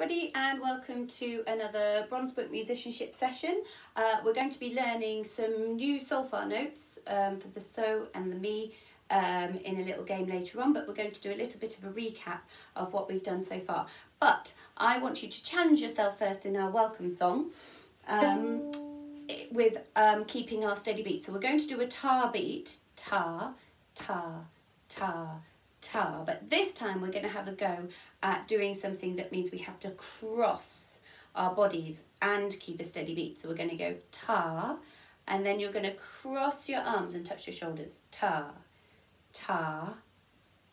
everybody, and welcome to another Bronze Book musicianship session. We're going to be learning some new solfa notes for the so and the mi in a little game later on, but we're going to do a little bit of a recap of what we've done so far. But I want you to challenge yourself first in our welcome song with keeping our steady beat. So we're going to do a tar beat, tar, tar, tar, tar, but this time we're going to have a go at doing something that means we have to cross our bodies and keep a steady beat. So we're going to go tar, and then you're going to cross your arms and touch your shoulders. Tar, tar,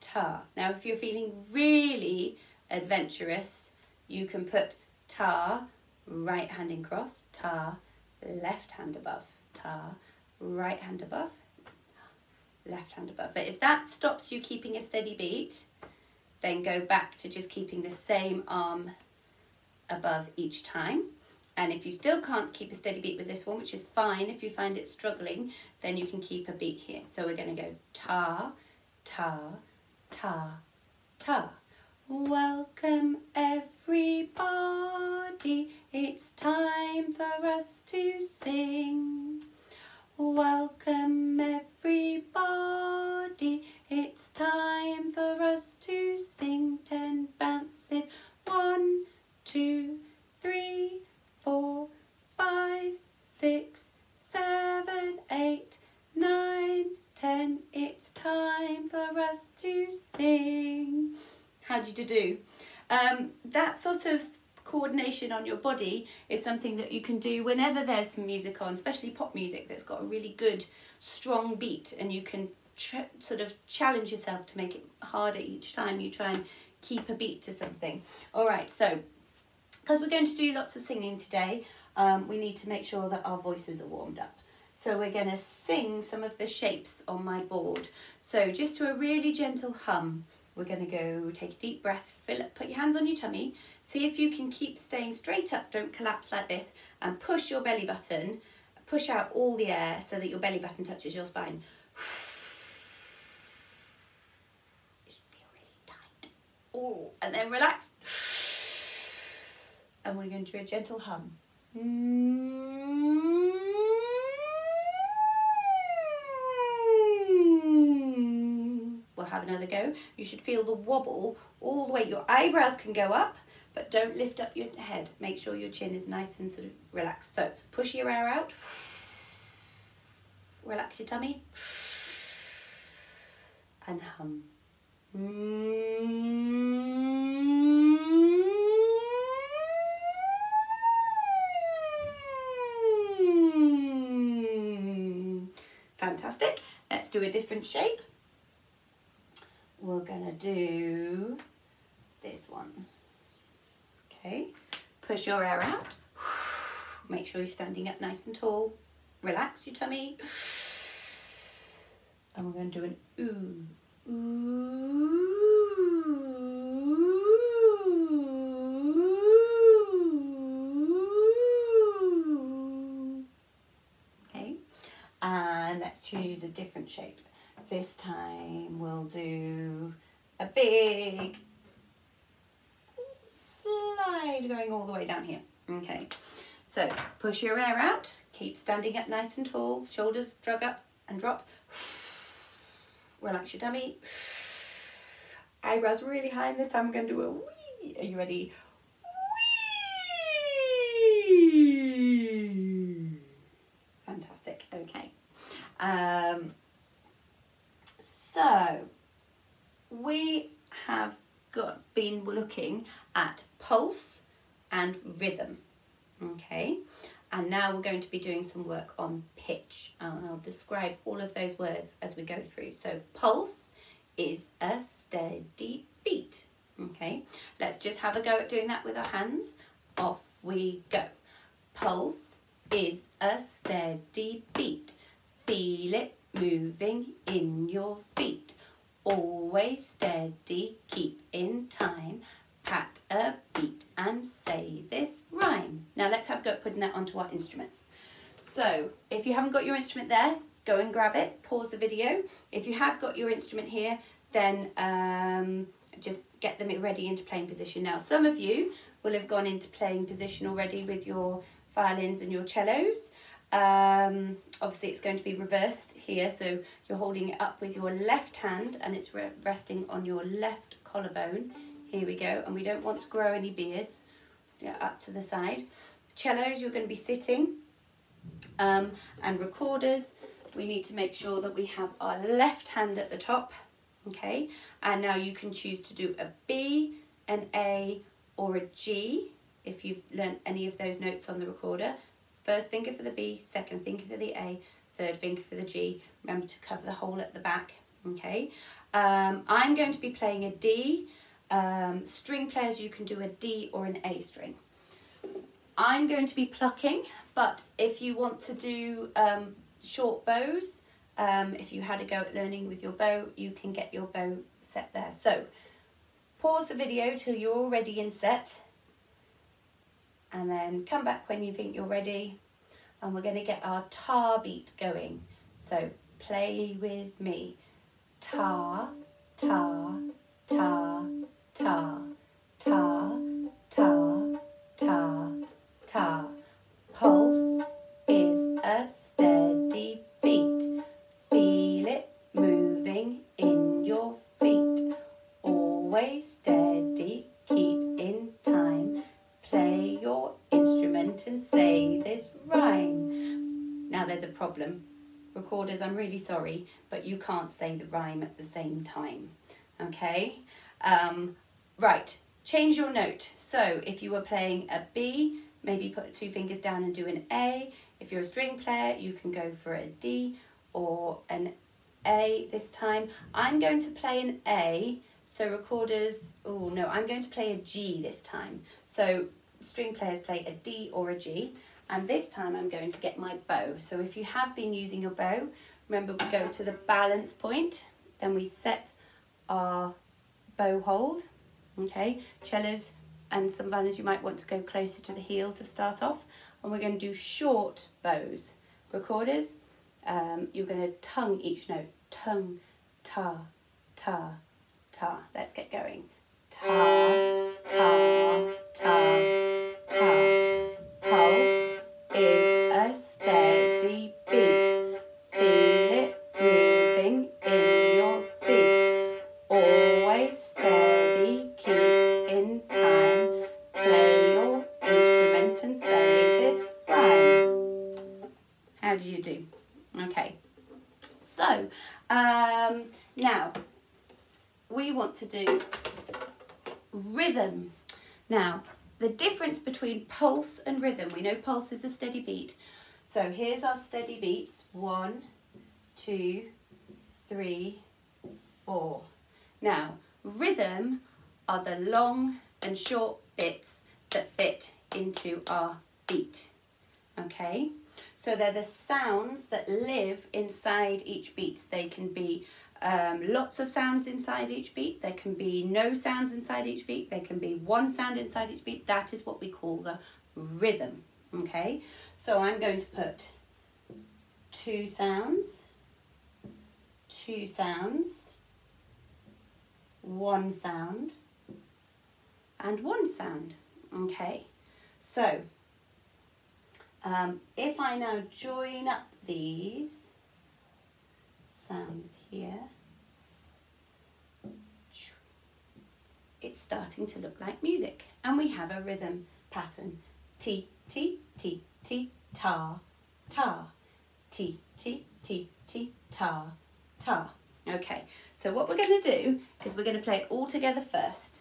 tar. Now if you're feeling really adventurous, you can put tar, right hand in cross, tar, left hand above, tar, right hand above, left hand above. But if that stops you keeping a steady beat, then go back to just keeping the same arm above each time. And if you still can't keep a steady beat with this one, which is fine, if you find it struggling, then you can keep a beat here. So we're going to go tar, tar, tar, tar. Welcome everybody, it's time for us to sing. Welcome everybody, it's time for us to sing. 10 bounces, 1, 2, 3, 4, 5, 6, 7, 8, 9, 10. It's time for us to sing. How did you do? That sort of coordination on your body is something that you can do whenever there's some music on, especially pop music that's got a really good strong beat, and you can sort of challenge yourself to make it harder each time you try and keep a beat to something. Alright, so because we're going to do lots of singing today, we need to make sure that our voices are warmed up. So we're going to sing some of the shapes on my board. So just to a really gentle hum, we're going to go take a deep breath, fill up, put your hands on your tummy, see if you can keep staying straight up, don't collapse like this, and push your belly button, push out all the air so that your belly button touches your spine. It should feel really tight. Oh, and then relax. And we're going to do a gentle hum. We'll have another go. You should feel the wobble all the way. Your eyebrows can go up, but don't lift up your head. Make sure your chin is nice and sort of relaxed. So push your air out. Relax your tummy. And hum. Fantastic. Let's do a different shape. We're gonna do this one. Okay, push your air out. Make sure you're standing up nice and tall. Relax your tummy. And we're going to do an ooh. Ooh. Okay, and let's choose a different shape. This time we'll do a big slide going all the way down here. Okay, so push your air out, keep standing up nice and tall, shoulders drug up and drop. Relax your tummy. Eyebrows really high, and this time we're going to do a wee. Are you ready? Wee. Fantastic, okay. So we have been looking at pulse and rhythm, okay? And now we're going to be doing some work on pitch, and I'll describe all of those words as we go through. So pulse is a steady beat, okay? Let's just have a go at doing that with our hands. Off we go. Pulse is a steady beat. Feel it moving in your feet. Always steady, keep in time. Pat a beat and say this rhyme. Now let's have a go at putting that onto our instruments. So if you haven't got your instrument there, go and grab it, pause the video. If you have got your instrument here, then just get them ready into playing position. Now some of you will have gone into playing position already with your violins and your cellos. Obviously it's going to be reversed here, so you're holding it up with your left hand and it's resting on your left collarbone. Here we go, and we don't want to grow any beards. Up to the side. Cellos, you're going to be sitting, and recorders, we need to make sure that we have our left hand at the top, okay, and now you can choose to do a B, an A or a G if you've learnt any of those notes on the recorder. First finger for the B, second finger for the A, third finger for the G. Remember to cover the hole at the back, okay. I'm going to be playing a D. String players, you can do a D or an A string. I'm going to be plucking, but if you want to do short bows, if you had a go at learning with your bow, you can get your bow set there. So pause the video till you're all ready and set, and then come back when you think you're ready, and we're going to get our tar beat going. So play with me. Tar, tar, tar, tar, tar, tar, tar, tar. Pulse is a steady beat. Feel it moving in your feet. Always steady, keep in time. Play your instrument and say this rhyme. Now there's a problem. Recorders, I'm really sorry, but you can't say the rhyme at the same time. Okay? Right, change your note. So if you were playing a B, maybe put 2 fingers down and do an A. If you're a string player, you can go for a D or an A this time. I'm going to play an A, so recorders, oh no, I'm going to play a G this time. So string players play a D or a G, and this time I'm going to get my bow. So if you have been using your bow, remember we go to the balance point, then we set our bow hold. Okay, cellos and some violins, you might want to go closer to the heel to start off, and we're going to do short bows. Recorders, you're going to tongue each note. Tongue, ta, ta, ta. Let's get going. Ta, ta, ta, ta. Pulse is a steady beat. Feel it moving in your feet. Always steady, keep in time. Play your instrument and say this rhyme. How did you do? Okay. So, now we want to do rhythm. Now, the difference between pulse and rhythm, we know pulse is a steady beat. So here's our steady beats. 1, 2, 3, 4. Now, rhythm are the long and short bits that fit into our beat. Okay? So they're the sounds that live inside each beat. They can be lots of sounds inside each beat. There can be no sounds inside each beat. There can be one sound inside each beat. That is what we call the rhythm. Okay, so I'm going to put 2 sounds, 2 sounds, 1 sound, and 1 sound. Okay, so if I now join up these sounds here, it's starting to look like music, and we have a rhythm pattern. T, T, T, T, ta, ta. T, T, T, T, ta, ta. Okay, so what we're going to do is we're going to play it all together first.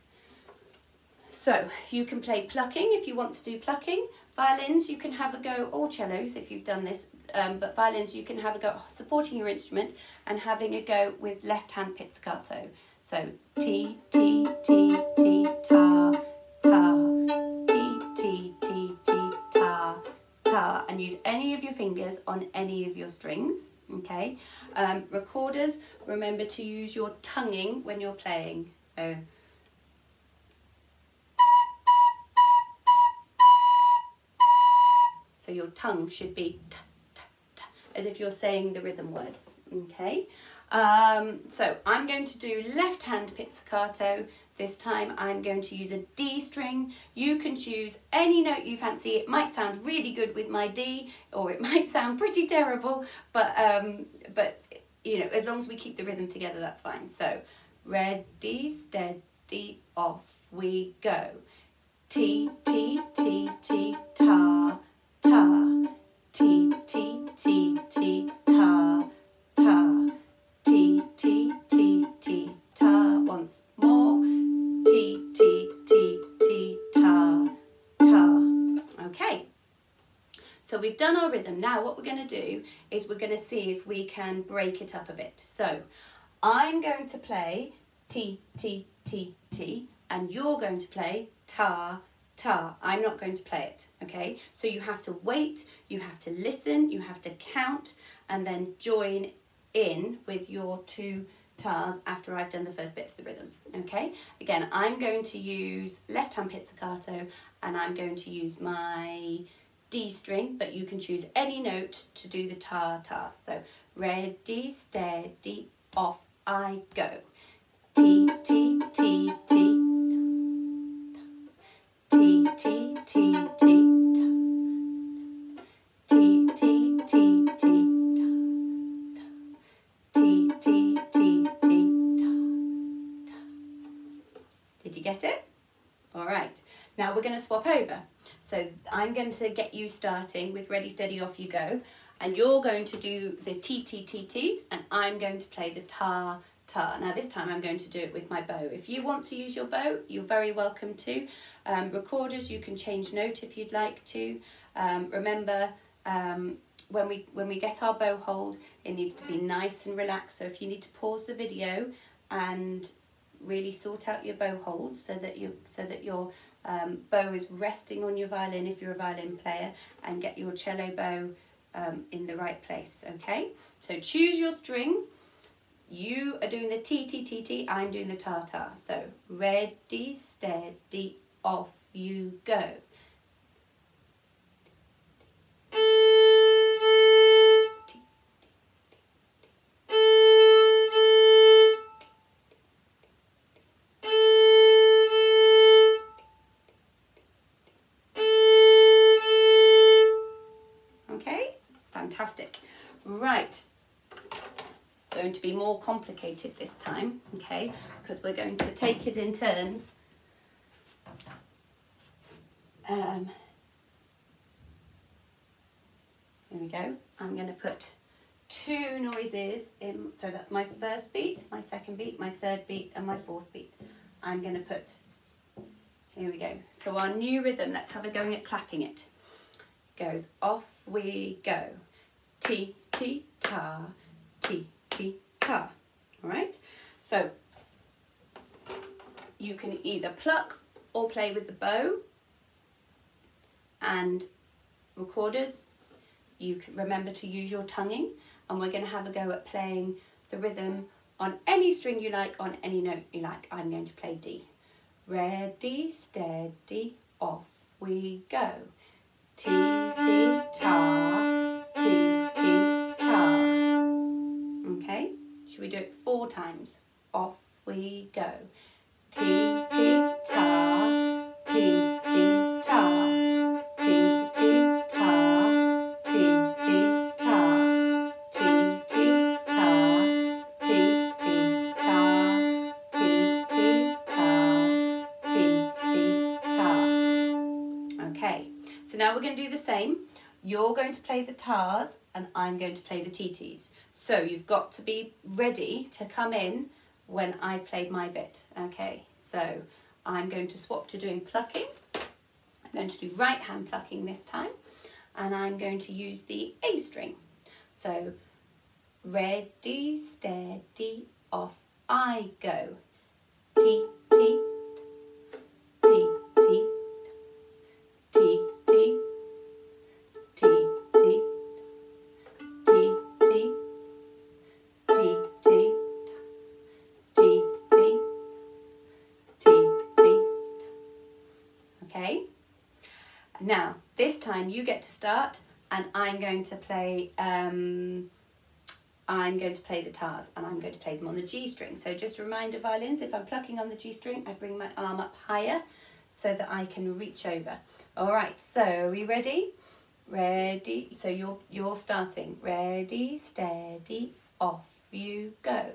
So you can play plucking if you want to do plucking. Violins, you can have a go, or cellos if you've done this, but violins you can have a go supporting your instrument and having a go with left hand pizzicato. So T, T, T, T, ta, ta, T, T, T, T, ta, ta, and use any of your fingers on any of your strings, okay? Recorders, remember to use your tonguing when you're playing. So your tongue should be t, t, t, as if you're saying the rhythm words, okay? So I'm going to do left hand pizzicato, This time I'm going to use a D string. You can choose any note you fancy. It might sound really good with my D, or it might sound pretty terrible, but you know, as long as we keep the rhythm together, that's fine. So, ready, steady, off we go. T, T, T, T, ta, ta. T, T, T, T, ta, ta. T, T, T, T, ta. Once more. T, T, T, T, ta, ta. Okay. So we've done our rhythm. Now what we're going to do is we're going to see if we can break it up a bit. So I'm going to play T, T, T, T, and you're going to play ta, ta. I'm not going to play it, okay? So you have to wait, you have to listen, you have to count, and then join in with your two tars after I've done the first bit of the rhythm, okay? Again, I'm going to use left hand pizzicato, and I'm going to use my D string, but you can choose any note to do the ta, ta. So ready, steady, off I go. T, T, T, T. T, T, T, T. T, T, T, T. T, T, T, T. Did you get it? All right. Now we're going to swap over. So I'm going to get you starting with ready, steady, off you go. And you're going to do the T, T, T, T's, and I'm going to play the ta, ta. Now this time I'm going to do it with my bow. If you want to use your bow, you're very welcome to. Recorders, you can change note if you'd like to. Remember, when we get our bow hold, it needs to be nice and relaxed. So if you need to pause the video and really sort out your bow hold so that your bow is resting on your violin if you're a violin player, and get your cello bow in the right place, okay? So choose your string. You are doing the T, T, T, T, I'm doing the ta, ta. So ready, steady, off you go. Okay, fantastic. Right. Going to be more complicated this time, okay, because we're going to take it in turns. Here we go. I'm going to put two noises in, so that's my first beat, my second beat, my third beat, and my fourth beat. I'm going to put, here we go. So our new rhythm, let's have a go at clapping it. Goes off we go. T, T, ta, T, T, ta. All right, so you can either pluck or play with the bow, and recorders, you can remember to use your tonguing, and we're going to have a go at playing the rhythm on any string you like, on any note you like. I'm going to play D. Ready, steady, off we go. T, T, ta, T, T, ta. Okay, should we do it 4 times? Off we go. T, T, ta, T, T, ta, T, T, ta, T, T, ta, T, T, ta, T, T, ta, T, T, ta, T, T, ta. Okay, so now we're going to do the same. You're going to play the tars and I'm going to play the TTs. So you've got to be ready to come in when I've played my bit. Okay, so I'm going to swap to doing plucking. I'm going to do right hand plucking this time, and I'm going to use the A string. So ready, steady, off I go. T, T, T, T, T, T, T, T, T, T, T, T, T, T, T, T. Okay? Now, this time you get to start, and I'm going to play I'm going to play the tars and I'm going to play them on the G string. So just a reminder, violins, if I'm plucking on the G string, I bring my arm up higher so that I can reach over. All right, so are we ready? Ready, so you're starting. Ready, steady, off you go.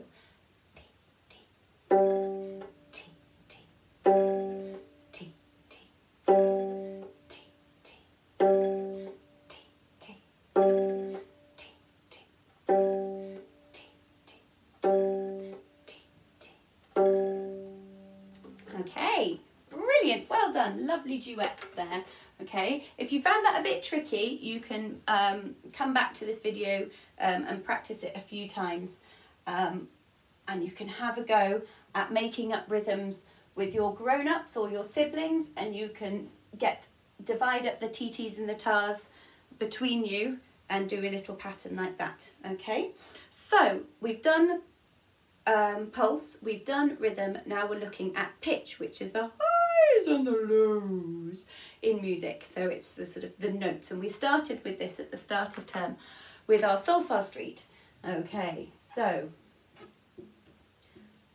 Okay, brilliant, well done, lovely duets there. Okay, if you found that a bit tricky, you can come back to this video and practice it a few times, and you can have a go at making up rhythms with your grown-ups or your siblings, and you can divide up the TTs and the tars between you and do a little pattern like that. Okay, so we've done pulse, we've done rhythm, now we're looking at pitch, which is the highs and the lows in music. So it's the sort of the notes, and we started with this at the start of term with our solfa street. Okay, so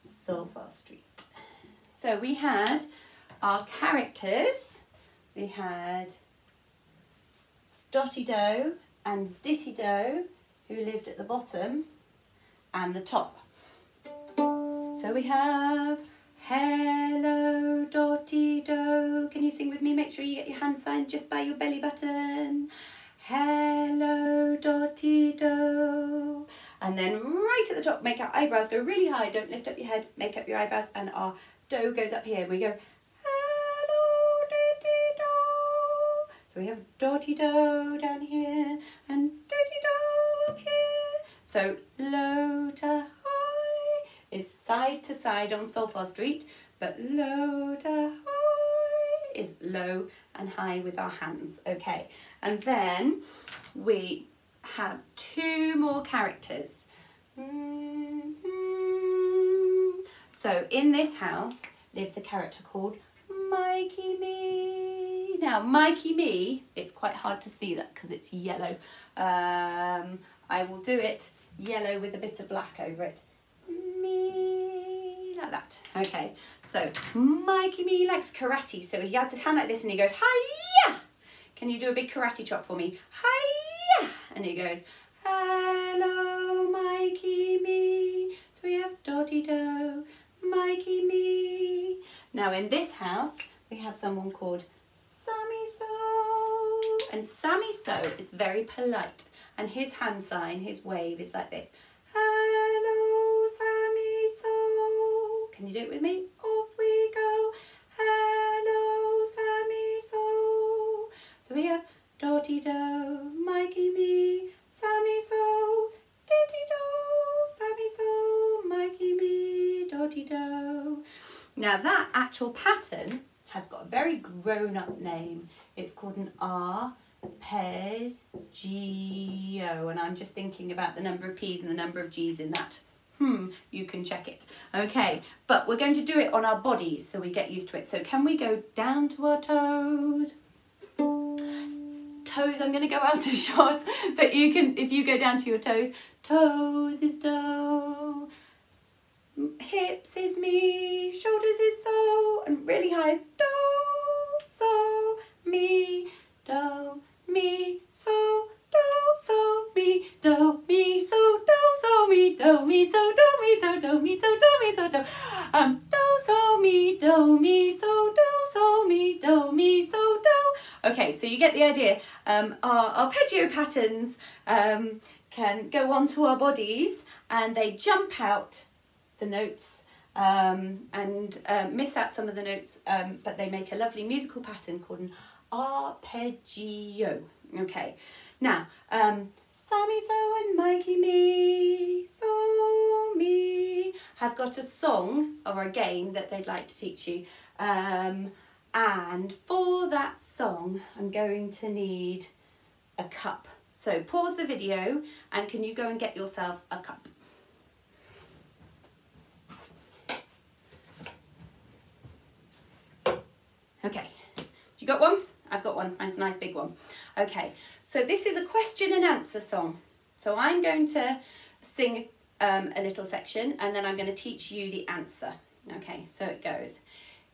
solfa street. So we had our characters, we had Dotty Do and Ditty Do, who lived at the bottom and the top. So we have hello Dotty Do. Can you sing with me? Make sure you get your hand signed just by your belly button. Hello Dotty Do. And then right at the top, make our eyebrows go really high. Don't lift up your head, make up your eyebrows, and our do goes up here. We go hello Ditty Do. So we have Dotty Do down here and Ditty Do up here. So low to high is side to side on solfa street, but low to high is low and high with our hands. Okay, and then we have two more characters. So in this house lives a character called Mikey Me. Now Mikey Me, it's quite hard to see that because it's yellow. I will do it yellow with a bit of black over it. Me, like that. Okay, so Mikey Me likes karate, so he has his hand like this and he goes hi-ya. Can you do a big karate chop for me? Hi-ya. And he goes hello Mikey Me. So we have Dotty Do, Mikey Me. Now in this house we have someone called Sammy So, and Sammy So is very polite, and his hand sign, his wave is like this. Hello Sammy So. Can you do it with me? Off we go. Hello Sammy So. So we have Dotty Do, Mikey Me, Sammy So, Ditty Do, Sammy So, Mikey Me, Dotty Do. Now that actual pattern has got a very grown-up name. It's called an arpeggio, and I'm just thinking about the number of P's and the number of G's in that. You can check it. Okay, but we're going to do it on our bodies so we get used to it. So can we go down to our toes? Toes, I'm going to go out of shot, but you can, if you go down to your toes, toes is do, hips is me, shoulders is so, and really high is do, so, me, so, me, so, me, do, me, so, me, do, me, so, do, me, so, do, me, so, do, me, so, do, so, me, do, me, so, me, do, me, so, do. Okay, so you get the idea. Our arpeggio patterns can go onto our bodies and they jump out the notes and miss out some of the notes, but they make a lovely musical pattern called an arpeggio. Okay, now Sammy So and Mikey Me, So Me have got a song or a game that they'd like to teach you. And for that song, I'm going to need a cup. So pause the video and can you go and get yourself a cup? Okay, you got one? I've got one, mine's a nice big one. Okay, so this is a question and answer song. So I'm going to sing a little section, and then I'm going to teach you the answer. Okay, so it goes,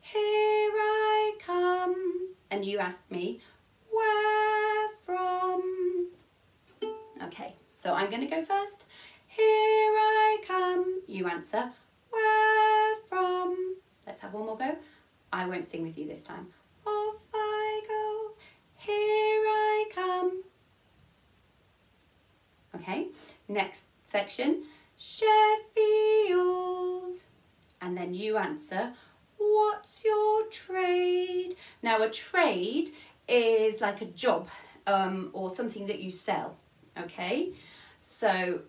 here I come, and you ask me, where from? Okay, so I'm going to go first. Here I come, you answer, where from? Let's have one more go. I won't sing with you this time. Off I go, here I come. Okay, next section, Sheffield. And then you answer, what's your trade? Now a trade is like a job or something that you sell. Okay, so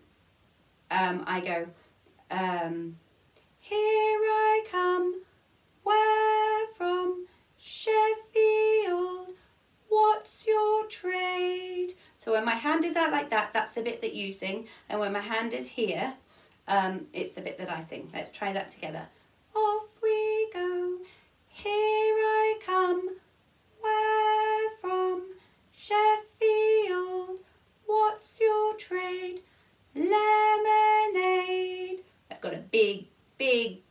I go, here I come, where from? Sheffield, what's your trade? So when my hand is out like that, that's the bit that you sing, and when my hand is here, it's the bit that I sing. Let's try that together. Off we go, here I come, where from? Sheffield, what's your trade? Lemonade. I've got a big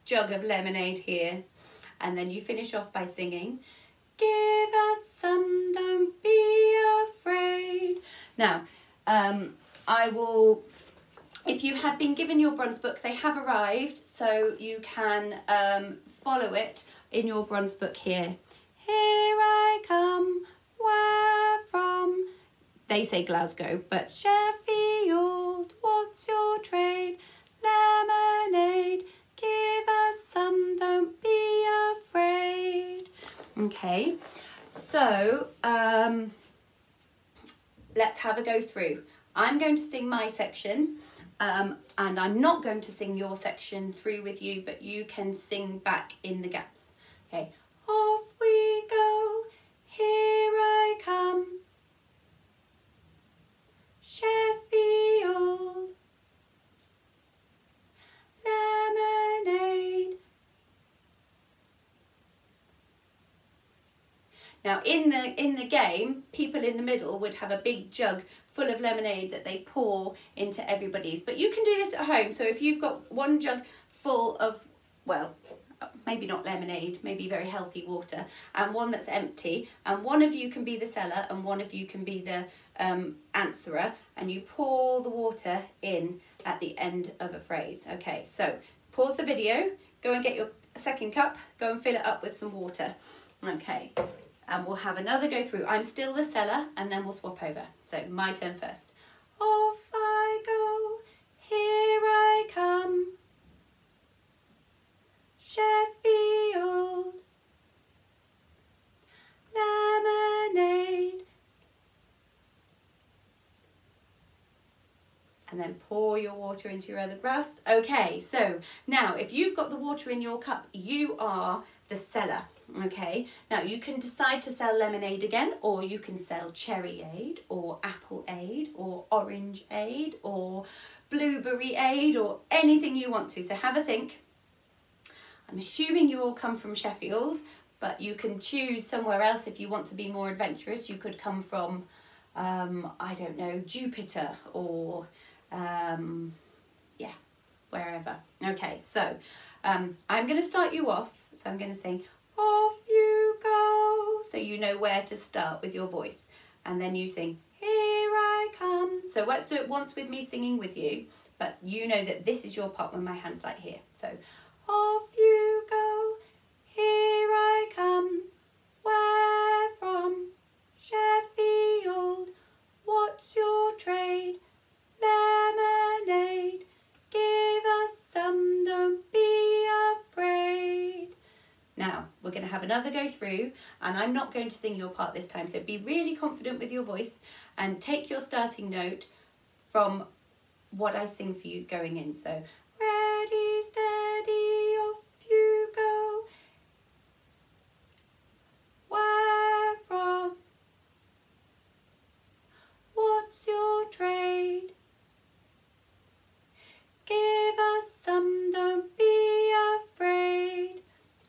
jug of lemonade here. And then you finish off by singing, give us some, don't be afraid. Now, I will, if you have been given your bronze book, they have arrived, so you can follow it in your bronze book here. Here I come, where from? They say Glasgow, but Sheffield, what's your trade? Lemonade, give us some, don't be afraid. Okay, so let's have a go through. I'm going to sing my section, and I'm not going to sing your section through with you, but you can sing back in the gaps. Okay, off we go, here I come, Sheffield, lemonade. Now in the game, people in the middle would have a big jug full of lemonade that they pour into everybody's. But you can do this at home. So if you've got one jug full of, well, maybe not lemonade, maybe very healthy water, and one that's empty, and one of you can be the seller and one of you can be the answerer, and you pour the water in at the end of a phrase. Okay, so pause the video, go and get your second cup, go and fill it up with some water. Okay, and we'll have another go through. I'm still the seller, and then we'll swap over. So my turn first. Off I go, here I come, Sheffield, lemonade. And then pour your water into your other glass. Okay, so now if you've got the water in your cup, you are the seller. Okay, now you can decide to sell lemonade again, or you can sell cherry-aid or apple-aid or orange-aid or blueberry-aid or anything you want to. So have a think. I'm assuming you all come from Sheffield, but you can choose somewhere else if you want to be more adventurous. You could come from, I don't know, Jupiter or, yeah, wherever. Okay, so I'm going to start you off. So I'm going to sing, off you go. So you know where to start with your voice. And then you sing, here I come. So let's do it once with me singing with you. But you know that this is your part when my hand's like here. So, off you go, here I come, where from? Sheffield, what's your trade? Lemonade, give us some, don't be afraid. Now, we're going to have another go through, and I'm not going to sing your part this time, so be really confident with your voice and take your starting note from what I sing for you going in. So, ready, steady, off you go. Where from? What's your trade? Give us some, don't be afraid.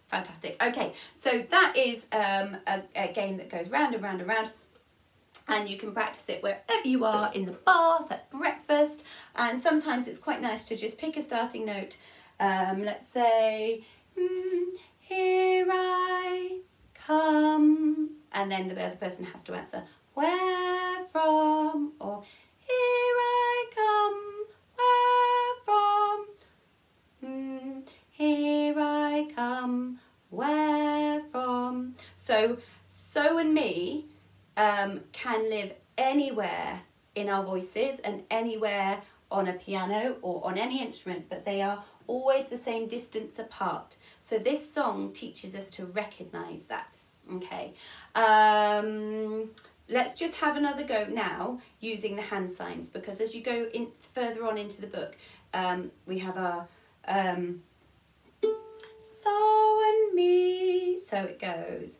Fantastic. Okay, so that is a game that goes round and round and round. And you can practice it wherever you are, in the bath, at breakfast, and sometimes it's quite nice to just pick a starting note. Let's say, here I come, and then the other person has to answer, where from? Or, here I come, where from? Here I come, where from? So and me can live anywhere in our voices and anywhere on a piano or on any instrument, but they are always the same distance apart. So this song teaches us to recognise that. Okay, let's just have another go now using the hand signs, because as you go in further on into the book, we have our so and me. So it goes,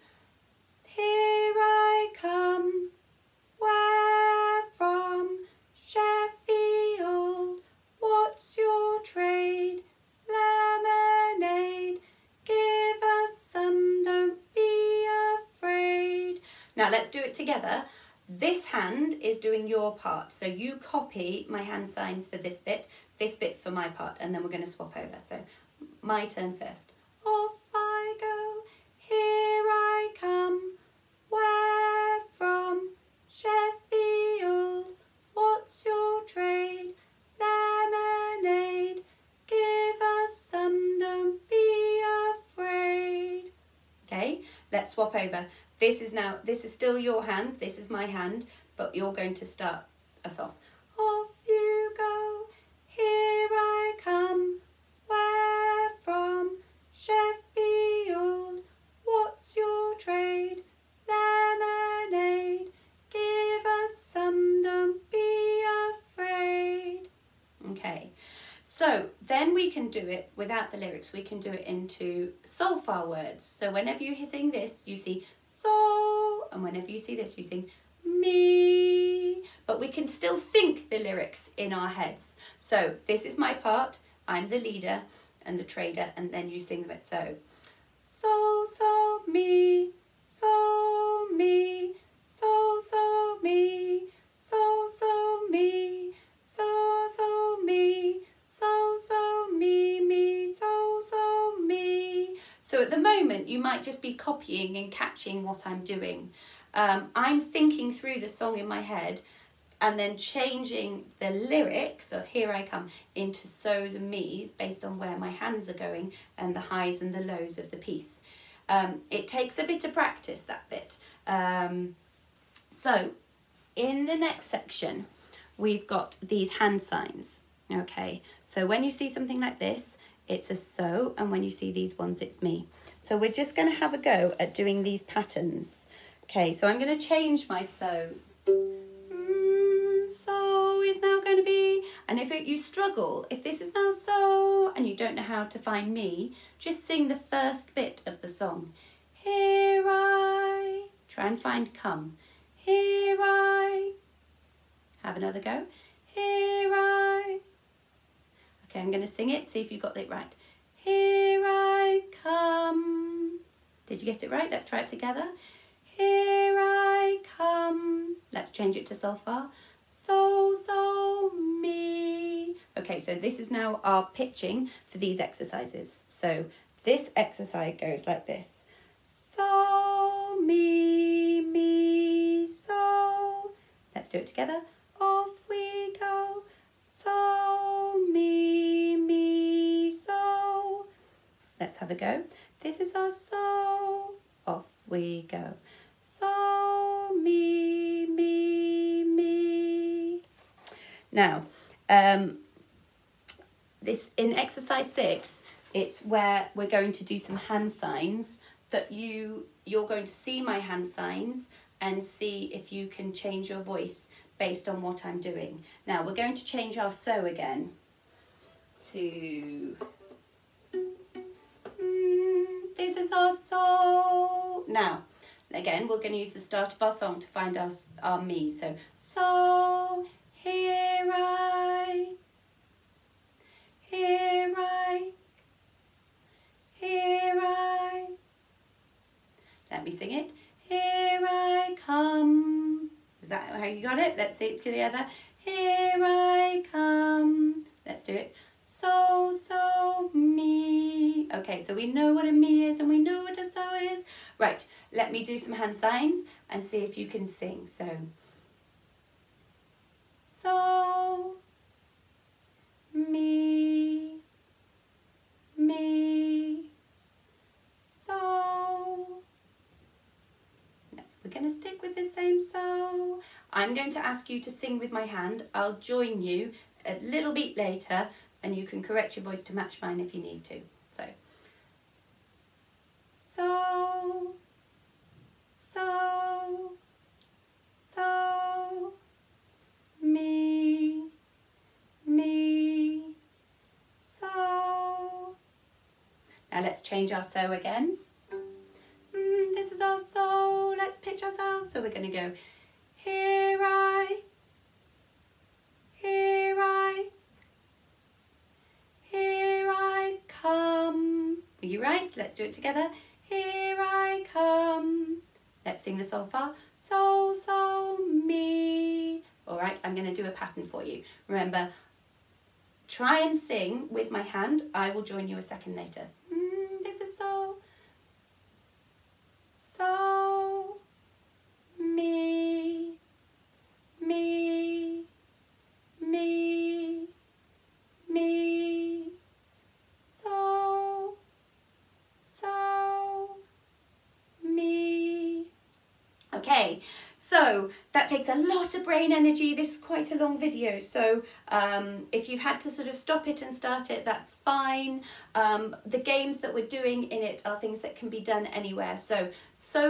here I come, where from? Sheffield, what's your trade? Lemonade, give us some, don't be afraid. Now let's do it together. This hand is doing your part, so you copy my hand signs for this bit's for my part, and then we're going to swap over. So my turn first. Off I go, here I come, where from? Sheffield, what's your trade? Lemonade, give us some, don't be afraid. Okay, let's swap over. This is still your hand, this is my hand, but you're going to start us off. Off you go, here I come, where from? Sheffield, what's your trade? Lemonade, give us some, don't be afraid. Okay, so then we can do it without the lyrics. We can do it into solfa words. So whenever you sing this, you see so, and whenever you see this, you sing me. But we can still think the lyrics in our heads. So this is my part. I'm the leader and the trader, and then you sing it. So me, so me, so me, so me, so me, so me, so me. So at the moment you might just be copying and catching what I'm doing. I'm thinking through the song in my head and then changing the lyrics of here I come into so's and me's based on where my hands are going and the highs and the lows of the piece. It takes a bit of practice, that bit. So in the next section, we've got these hand signs. Okay, so when you see something like this, it's a so, and when you see these ones, it's me. So we're just going to have a go at doing these patterns. Okay, so I'm going to change my so. So is now going to be, and if you struggle, if this is now so and you don't know how to find me, just sing the first bit of the song. Here I, try and find come. Here I, have another go. Here I, okay, I'm going to sing it, see if you got it right. Here I come. Did you get it right? Let's try it together. Here I come. Let's change it to solfa. So me. Okay, so this is now our pitching for these exercises. So this exercise goes like this. So me, so. Let's do it together. Off we go. So me, so. Let's have a go. This is our so. Off we go. So me. Now, this in exercise 6, it's where we're going to do some hand signs that you're going to see my hand signs and see if you can change your voice based on what I'm doing. Now, we're going to change our so again to this is our so. Now, again, we're going to use the start of our song to find our me. So here I, here I, here I. Let me sing it. Here I come. Was how you got it? Let's say it together. Here I come. Let's do it. So, so, me. Okay, so we know what a me is and we know what a so is. Right, let me do some hand signs and see if you can sing. So, me, me, so. We're going to stick with the same so. I'm going to ask you to sing with my hand. I'll join you a little bit later and you can correct your voice to match mine if you need to. So, so, so, so, me, me, so. Now let's change our so again. This is our so. Let's pitch ourselves. So we're going to go here I come. Are you right? Let's do it together. Here I come. Let's sing the so far. So, so, me. All right, I'm going to do a pattern for you. Remember, try and sing with my hand. I will join you a second later. This is so. So, me, me, me, me, so, so, me. Okay, so that takes a lot of brain energy. This is quite a long video, so if you've had to sort of stop it and start it, that's fine. The games that we're doing in it are things that can be done anywhere. So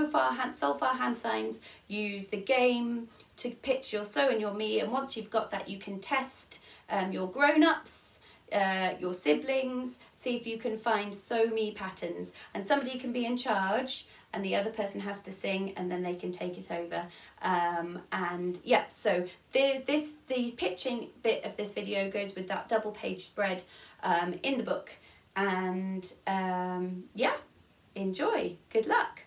far hand signs, use the game to pitch your so and your me, and once you've got that, you can test your grown-ups, your siblings, see if you can find so me patterns, and somebody can be in charge and the other person has to sing and then they can take it over. And yeah, so the pitching bit of this video goes with that double page spread in the book, and yeah, enjoy. Good luck.